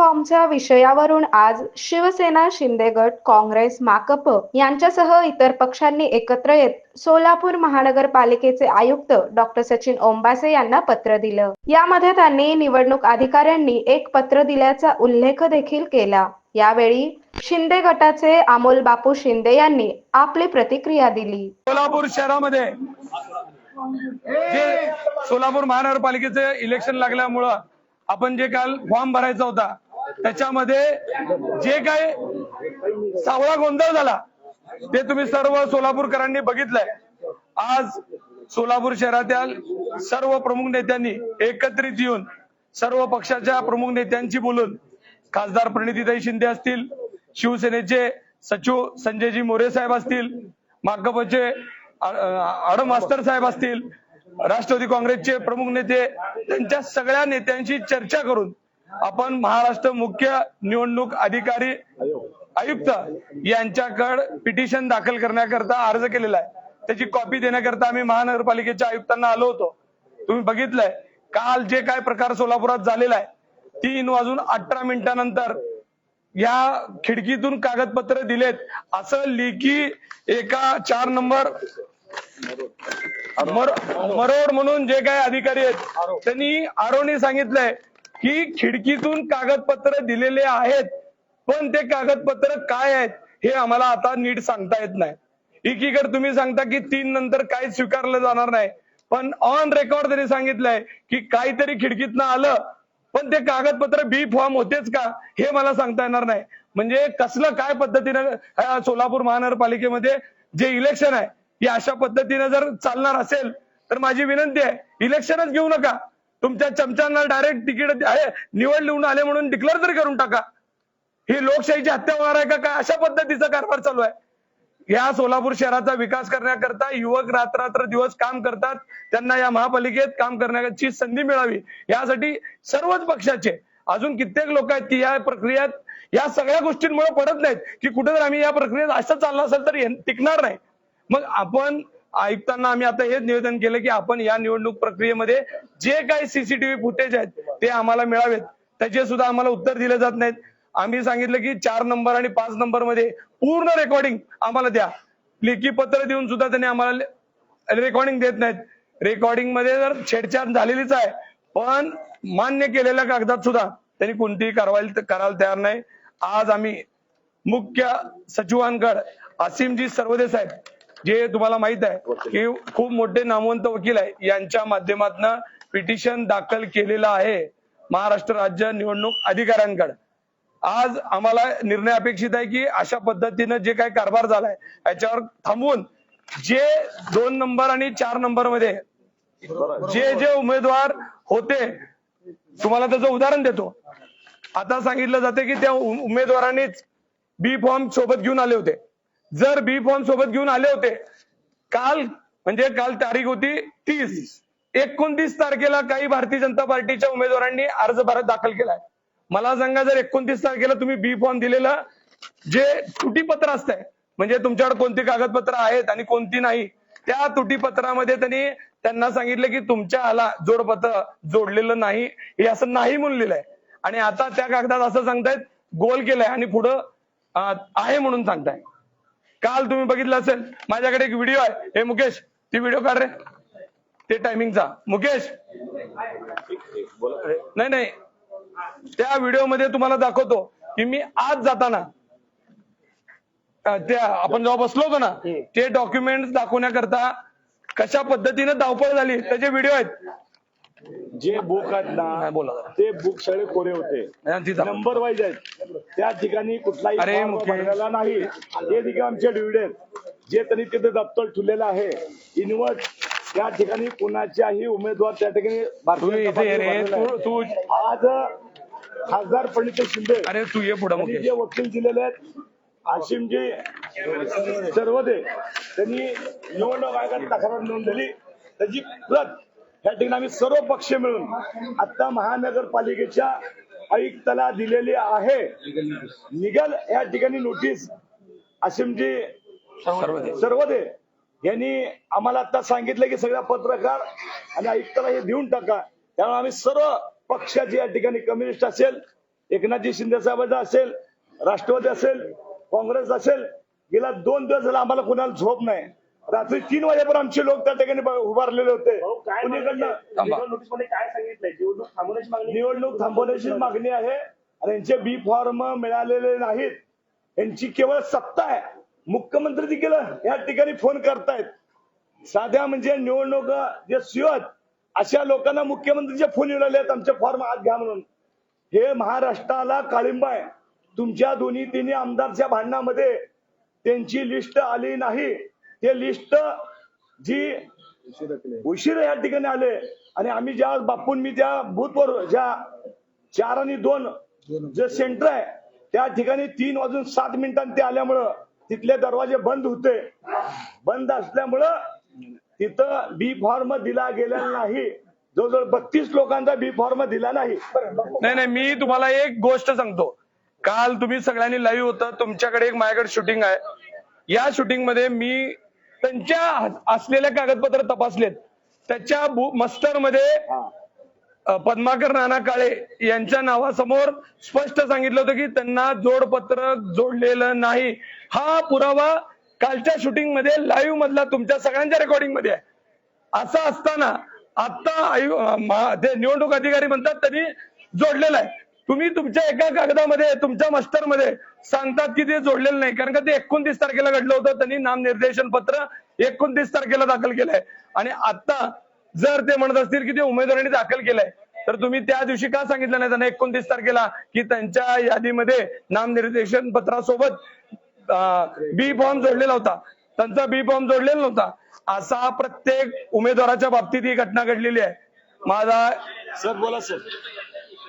बॉम्बच्या विषयावरून आज शिवसेना, शिंदे गट, काँग्रेस, माकप यांच्यासह इतर पक्षांनी एकत्र येत सोलापूर महानगरपालिकेचे आयुक्त डॉक्टर सचिन ओंबासे यांना पत्र दिलं। यामध्ये त्यांनी निवडणूक अधिकाऱ्यांनी एक पत्र दिल्याचा उल्लेख देखील केला। यावेळी शिंदे गटाचे अमोल बापू शिंदे यांनी आपली प्रतिक्रिया दिली। सोलापूर शहरामध्ये जे सोलापूर महानगरपालिकेचे इलेक्शन लागल्यामुळं आपण जे काल फॉर्म भरायचा होता त्याच्यामध्ये जे काही सावळा गोंधळ झाला ते तुम्ही सर्व सोलापूरकरांनी बघितलंय। आज सोलापूर शहरातील सर्व प्रमुख नेत्यांनी एकत्रित येऊन सर्व पक्षाच्या प्रमुख नेत्यांशी बोलून खासदार प्रणितीताई शिंदे असतील, शिवसेनेचे सचिव संजयजी मोरे साहेब असतील, माकपचे आडम मास्तर साहेब असतील, राष्ट्रवादी काँग्रेसचे प्रमुख नेते, त्यांच्या सगळ्या नेत्यांशी चर्चा करून आपण महाराष्ट्र मुख्य निवडणूक अधिकारी आयुक्त यांच्याकडे पिटिशन दाखल करण्याकरता अर्ज केलेला आहे। त्याची कॉपी देण्याकरता आम्ही महानगरपालिकेच्या आयुक्तांना आलो होतो। तुम्ही बघितलंय काल जे काय प्रकार सोलापुरात झालेला आहे, 3:18 या खिडकीतून कागदपत्र दिलेत असं लेखी एका 4 नंबर मरोड म्हणून जे काही अधिकारी आहेत त्यांनी आरोनी सांगितलंय की खिडकीतून कागदपत्र दिलेले आहेत, पण ते कागदपत्र काय आहेत हे आम्हाला आता नीट सांगता येत नाही। एकीकडे तुम्ही सांगता की 3 नंतर काही स्वीकारलं जाणार नाही, पण ऑन रेकॉर्ड त्यांनी सांगितलंय की काहीतरी खिडकीतनं आलं, पण ते कागदपत्र बी फॉर्म होतेच का हे मला सांगता येणार नाही। म्हणजे कसलं काय पद्धतीनं सोलापूर महानगरपालिकेमध्ये जे इलेक्शन आहे हे अशा पद्धतीने जर चालणार असेल तर माझी विनंती आहे इलेक्शनच घेऊ नका। तुमच्या चमच्यांना डायरेक्ट तिकीट निवड लिहून आले म्हणून डिक्लेअर तरी करून टाका। ही लोकशाहीची हत्या होणार आहे का काय अशा पद्धतीचा कारभार चालू आहे। या सोलापूर शहराचा विकास करण्याकरता युवक रात्र दिवस काम करतात, त्यांना या महापालिकेत काम करण्याची संधी मिळावी यासाठी सर्वच पक्षाचे अजून कित्येक लोक आहेत की या प्रक्रियेत या सगळ्या गोष्टींमुळे पडत नाहीत की कुठे जर आम्ही या प्रक्रियेत असं चाललं असेल तर टिकणार नाही। मग आपण आयुक्तांना आम्ही आता हेच निवेदन केलं की आपण या निवडणूक प्रक्रियेमध्ये जे काही सीसीटीव्ही फुटेज आहेत ते आम्हाला मिळावेत, त्याचे सुद्धा आम्हाला उत्तर दिले जात नाहीत। आम्ही सांगितलं की 4 नंबर आणि 5 नंबर मध्ये पूर्ण रेकॉर्डिंग आम्हाला द्या। लेखी पत्र देऊन सुद्धा त्यांनी आम्हाला रेकॉर्डिंग देत नाहीत। रेकॉर्डिंग मध्ये जर छेडछाड झालेलीच आहे, पण मान्य केलेल्या कागदात सुद्धा त्यांनी कोणतीही कारवाई करायला तयार नाही। आज आम्ही मुख्य सचिवांकडे असीमजी सर्वदे साहेब जे तुम्हाला माहित आहे की खूप मोठे नामवंत वकील आहे, यांच्या माध्यमातून पिटिशन दाखल केलेलं आहे महाराष्ट्र राज्य निवडणूक अधिकाऱ्यांकडे। आज आम्हाला निर्णय अपेक्षित आहे की अशा पद्धतीने जे काही कारभार झालाय याच्यावर थांबवून जे 2 नंबर आणि 4 नंबर मध्ये जे उमेदवार होते, तुम्हाला त्याचं उदाहरण देतो। आता सांगितलं जाते की त्या उमेदवारांनीच बी फॉर्म सोबत घेऊन आले होते। जर बी फॉर्म सोबत घेऊन आले होते, काल म्हणजे काल तारीख होती 30, 29 तारखेला काही भारतीय जनता पार्टीच्या उमेदवारांनी अर्ज दाखल केलाय। मला सांगा जर 29 तारखेला तुम्ही बी फॉर्म दिलेलं जे तुटीपत्र असतंय, म्हणजे तुमच्याकडे कोणती कागदपत्र आहेत आणि कोणती नाही, त्या तुटीपत्रामध्ये त्यांना सांगितलं की तुमच्या जोडपत्र जोडलेलं नाही हे असं नाही म्हणून लिहिलंय आणि आता त्या कागदात असं सांगतायत गोल केलंय आणि पुढं आहे म्हणून सांगताय। काल तुम्ही बघितलं असेल माझ्याकडे एक व्हिडिओ आहे, हे मुकेश ती व्हिडिओ काढ रे, ते टायमिंगचा मुकेश नाही त्या व्हिडिओ मध्ये तुम्हाला दाखवतो की मी आज जाताना त्या आपण जेव्हा बसलो होतो ना ते डॉक्युमेंट दाखवण्याकरता कशा पद्धतीने धावपळ झाली त्याचे व्हिडिओ आहेत। जे बुक आहेत ना ते बुक सगळे कोरे होते, नंबर वाईज आहेत, त्या ठिकाणी कुठलाही भरलेला नाही। हे देखील आमचे डिव्हिडंड जे त्यांनी तिथे दप्तर ठेवलेलं आहे इनवर्ट, त्या ठिकाणी कुणाच्याही उमेदवार त्या ठिकाणी आज खासदार प्रणिती शिंदे तू ये पुढे जे वकील दिलेले आहेत आशिमजी सर्वदे त्यांनी निवडणूक आयोगात तक्रार नोंदवली, त्याची प्रत या ठिकाणी आम्ही सर्व पक्ष मिळून आता महानगरपालिकेच्या आयुक्ताला दिलेली आहे। निघाल या ठिकाणी नोटीस आशिमजी सर्वदे यांनी आम्हाला आता सांगितलं की सगळ्या पत्रकार आणि आयुक्ताला हे देऊन टाका। त्यामुळे आम्ही सर्व पक्षाचे या ठिकाणी कम्युनिस्ट असेल, एकनाथजी शिंदे साहेबांचं असेल, राष्ट्रवादी असेल, काँग्रेस असेल, गेल्या 2 दिवस झाला आम्हाला कोणाला झोप नाही. रात्री 3 वाजेपर्यंत आमचे लोक त्या ठिकाणी उभारलेले होते. नोटीसमध्ये काय सांगितलंय? निवडणूक थांबवण्याची मागणी. निवडणूक थांबवण्याची मागणी आहे आणि यांचे बी फॉर्म मिळालेले नाहीत. यांची केवळ सत्ता आहे. मुख्यमंत्री देखील या ठिकाणी फोन करतायत. साध्या म्हणजे निवडणूक जे सीओ अशा लोकांना मुख्यमंत्रीचे फोन येऊन आले आहेत आमचे फॉर्म आत घ्या म्हणून. हे महाराष्ट्राला काळिंबा आहे. तुमच्या दोन्ही तिन्ही आमदारच्या भांडणामध्ये त्यांची लिस्ट आली नाही. ते लिस्ट जी उशीर या ठिकाणी आले आणि आम्ही ज्या बापून मी त्या बूथवर ज्या 4 आणि 2 जे सेंटर आहे त्या ठिकाणी 3 वाजून 7 मिनिटांनी ते आल्यामुळं तिथले दरवाजे बंद होते. बंद असल्यामुळं तिथं बी फॉर्म दिला गेलेला नाही. जवळजवळ 32 लोकांचा बी फॉर्म दिला नाही. नाही, मी तुम्हाला एक गोष्ट सांगतो. काल तुम्ही सगळ्यांनी लाईव्ह होतं, तुमच्याकडे एक माझ्याकडे शूटिंग आहे. या शूटिंग मध्ये मी त्यांच्या असलेले कागदपत्र तपासलेत. त्याच्या मस्टर मध्ये पद्माकर नाना काळे यांच्या नावासमोर स्पष्ट सांगितलं होतं की त्यांना जोडपत्र जोडलेलं नाही. हा पुरावा कालच्या शूटिंग मध्ये लाईव्ह मधला तुमच्या सगळ्यांच्या रेकॉर्डिंग मध्ये आहे. असं असताना आता ते निवडणूक अधिकारी म्हणतात त्यांनी जोडलेलं आहे. तुम्ही तुमच्या एका कागदामध्ये तुमच्या मस्टरमध्ये सांगतात की ते जोडलेलं नाही, कारण का ते 29 तारखेला घडलं होतं. त्यांनी नामनिर्देशन पत्र 29 तारखेला दाखल केलंय आणि आता जर ते म्हणत असतील की ते उमेदवारांनी दाखल केलंय तर तुम्ही त्या दिवशी का सांगितलं नाही त्यांना 29 तारखेला की त्यांच्या यादीमध्ये नामनिर्देशन पत्रासोबत बी फॉर्म जोडलेला होता, त्यांचा बी फॉर्म जोडलेला नव्हता. असा प्रत्येक उमेदवाराच्या बाबतीत ही घटना घडलेली आहे. माझा सर बोला सर.